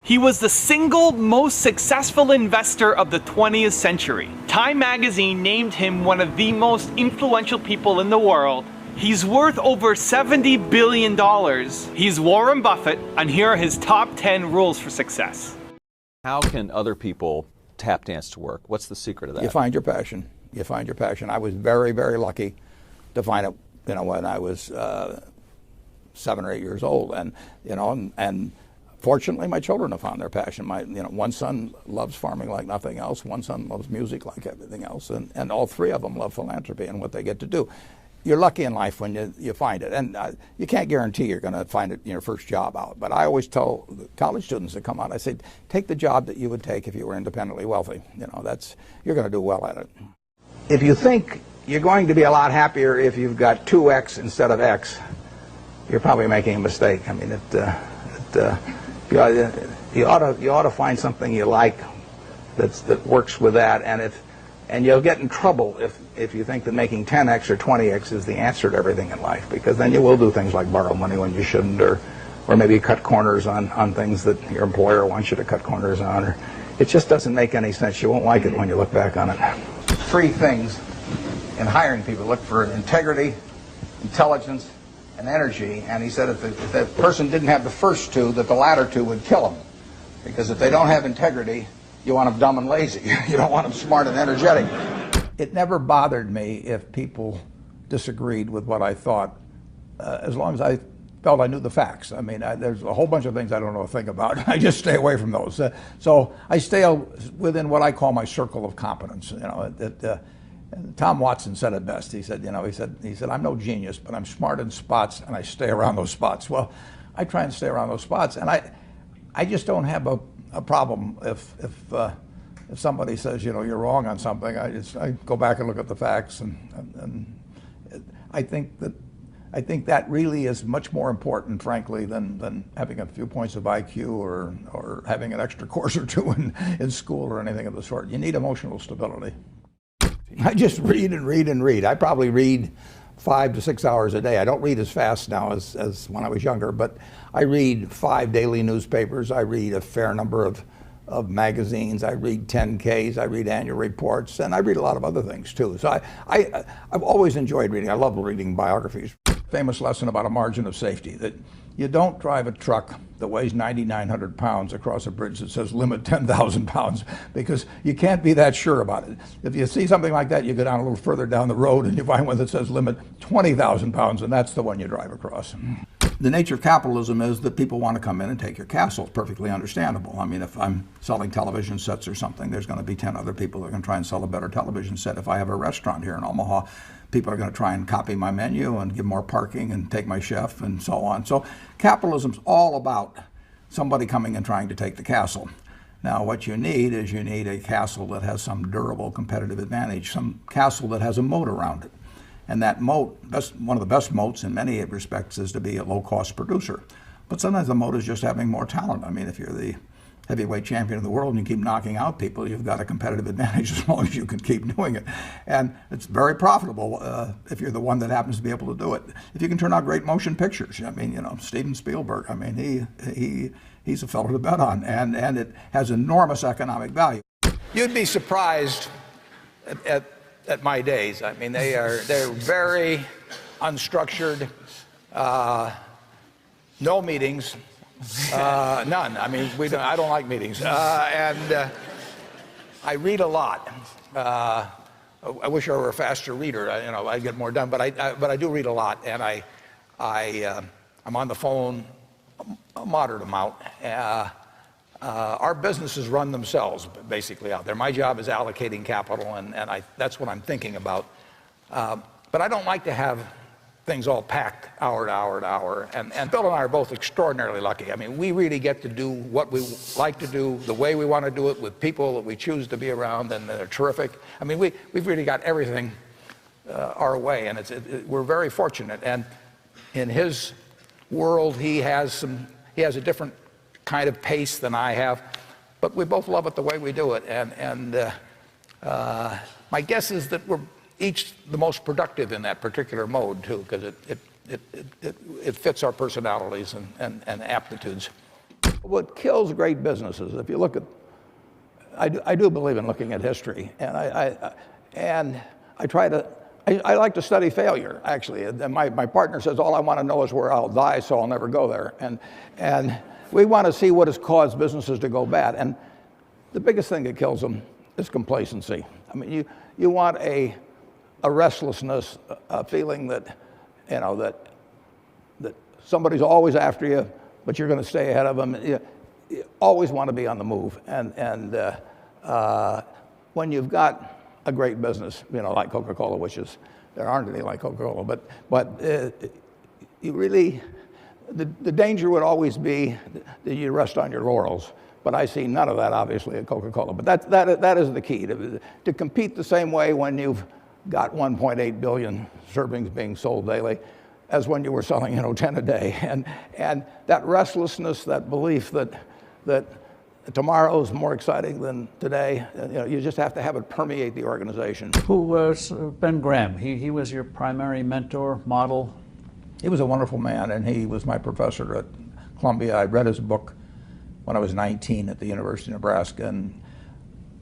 He was the single most successful investor of the 20th century. Time magazine named him one of the most influential people in the world. He's worth over $70 billion. He's Warren Buffett, and here are his top 10 rules for success. How can other people tap dance to work? What's the secret of that? You find your passion. You find your passion. I was very, very lucky to find it, when I was 7 or 8 years old, and fortunately, my children have found their passion. One son loves farming like nothing else. One son loves music like everything else, and all three of them love philanthropy and what they get to do. You're lucky in life when you find it, and you can't guarantee you're going to find it in your first job out. But I always tell the college students that come out, I say, take the job that you would take if you were independently wealthy. You're going to do well at it. If you think you're going to be a lot happier if you've got 2X instead of X, you're probably making a mistake. I mean, you ought to find something you like that works with that, and you'll get in trouble if you think that making 10X or 20X is the answer to everything in life, because then you will do things like borrow money when you shouldn't, or maybe cut corners on things that your employer wants you to cut corners on. Or it just doesn't make any sense. You won't like it when you look back on it. 3 things in hiring people: look for integrity, intelligence, and energy. And he said if that person didn't have the first 2, that the latter 2 would kill them, because if they don't have integrity, you want them dumb and lazy. You don't want them smart and energetic. It never bothered me if people disagreed with what I thought, as long as I felt I knew the facts. I mean, there's a whole bunch of things I don't know a thing about. I just stay away from those. So I stay within what I call my circle of competence. Tom Watson said it best. He said, I'm no genius, but I'm smart in spots, and I stay around those spots. Well, I try and stay around those spots, and I just don't have a problem if somebody says, you're wrong on something. I go back and look at the facts, and I think that really is much more important, frankly, than having a few points of IQ or having an extra course or 2 in school or anything of the sort. You need emotional stability. I just read and read and read. I probably read 5 to 6 hours a day. I don't read as fast now as when I was younger, but I read 5 daily newspapers. I read a fair number of magazines. I read 10Ks. I read annual reports, and I read a lot of other things too. So I've always enjoyed reading. I love reading biographies. Famous lesson about a margin of safety, that you don't drive a truck that weighs 9,900 pounds across a bridge that says limit 10,000 pounds, because you can't be that sure about it. If you see something like that, you go down a little further down the road and you find one that says limit 20,000 pounds, and that's the one you drive across. The nature of capitalism is that people want to come in and take your castle. It's perfectly understandable. I mean, if I'm selling television sets or something, there's going to be 10 other people that are going to try and sell a better television set. If I have a restaurant here in Omaha, people are going to try and copy my menu and give more parking and take my chef and so on. So capitalism's all about somebody coming and trying to take the castle. Now, what you need is a castle that has some durable competitive advantage, some castle that has a moat around it. And that moat, one of the best moats in many respects, is to be a low-cost producer. But sometimes the moat is just having more talent. I mean, if you're the heavyweight champion of the world and you keep knocking out people, you've got a competitive advantage as long as you can keep doing it. And it's very profitable if you're the one that happens to be able to do it. If you can turn out great motion pictures, I mean, Steven Spielberg, I mean, he's a fellow to bet on, and it has enormous economic value. You'd be surprised at my days. I mean, they're very unstructured, no meetings. None. I mean, I don't like meetings, and I read a lot. I wish I were a faster reader. I'd get more done. But I do read a lot, and I'm on the phone a moderate amount. Our businesses run themselves basically out there. My job is allocating capital, and that's what I'm thinking about. But I don't like to have things all packed hour to hour to hour. And Bill and I are both extraordinarily lucky. I mean, we really get to do what we like to do, the way we want to do it, with people that we choose to be around, and they're terrific. I mean, we've really got everything our way, and we're very fortunate. And in his world, he has a different kind of pace than I have, but we both love it the way we do it. And my guess is that we're each the most productive in that particular mode too, because it fits our personalities and aptitudes. What kills great businesses, if you look at, I do believe in looking at history, and I try to, I like to study failure, actually. And my partner says, all I want to know is where I'll die, so I'll never go there. And we want to see what has caused businesses to go bad. And the biggest thing that kills them is complacency. I mean, you want a restlessness, a feeling that, you know, that somebody's always after you, but you're going to stay ahead of them. You always want to be on the move. And when you've got a great business, you know, like Coca-Cola, which is, there aren't any like Coca-Cola, but you really, the danger would always be that you rest on your laurels. But I see none of that, obviously, at Coca-Cola. But that is the key, to compete the same way when you've got 1.8 billion servings being sold daily as when you were selling, you know, 10 a day. And that restlessness, that belief that tomorrow's more exciting than today, you know, you just have to have it permeate the organization. Who was Ben Graham? He was your primary mentor, model? He was a wonderful man, and he was my professor at Columbia. I read his book when I was 19 at the University of Nebraska, and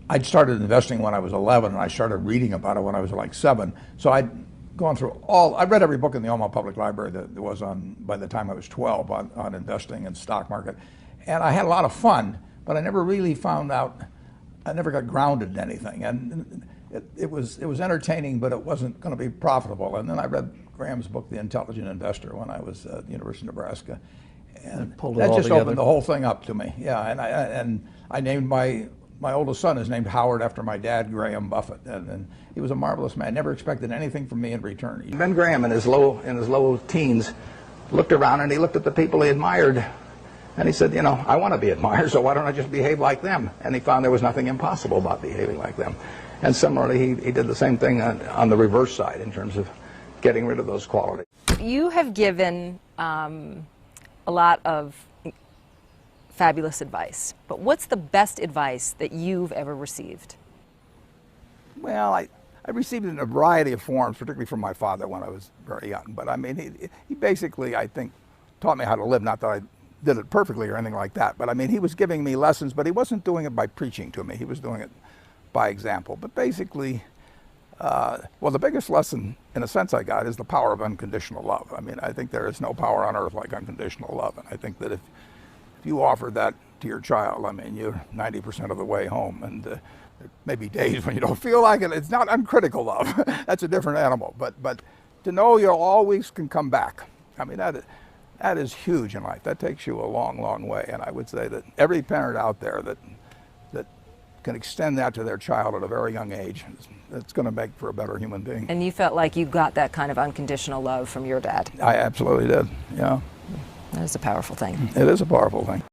I'd started investing when I was 11, and I started reading about it when I was like 7. So I'd gone through I read every book in the Omaha Public Library that there was on, by the time I was 12, on investing and stock market. And I had a lot of fun, but I never really found out, I never got grounded in anything. And it was entertaining, but it wasn't going to be profitable. And then I read Graham's book, The Intelligent Investor, when I was at the University of Nebraska. And that just opened the whole thing up to me. Yeah, and I named my oldest son is named Howard after my dad, Graham Buffett, and he was a marvelous man. Never expected anything from me in return. Ben Graham, in his low teens, looked around and he looked at the people he admired, and he said, you know, I want to be admired, so why don't I just behave like them? And he found there was nothing impossible about behaving like them. And similarly, he did the same thing on the reverse side in terms of getting rid of those qualities. You have given a lot of fabulous advice, but what's the best advice that you've ever received? Well, I received it in a variety of forms, particularly from my father when I was very young. But I mean, he basically, I think, taught me how to live. Not that I did it perfectly or anything like that, but I mean, he was giving me lessons, but he wasn't doing it by preaching to me. He was doing it by example. But basically, well, the biggest lesson, in a sense, I got is the power of unconditional love. I mean, I think there is no power on earth like unconditional love. And I think that if you offer that to your child, I mean, you're 90% of the way home. And there may be days when you don't feel like it. It's not uncritical love. That's a different animal. But to know you always can come back, I mean, that is huge in life. That takes you a long, long way. And I would say that every parent out there that can extend that to their child at a very young age, it's going to make for a better human being. And you felt like you got that kind of unconditional love from your dad? I absolutely did, yeah. That is a powerful thing. It is a powerful thing.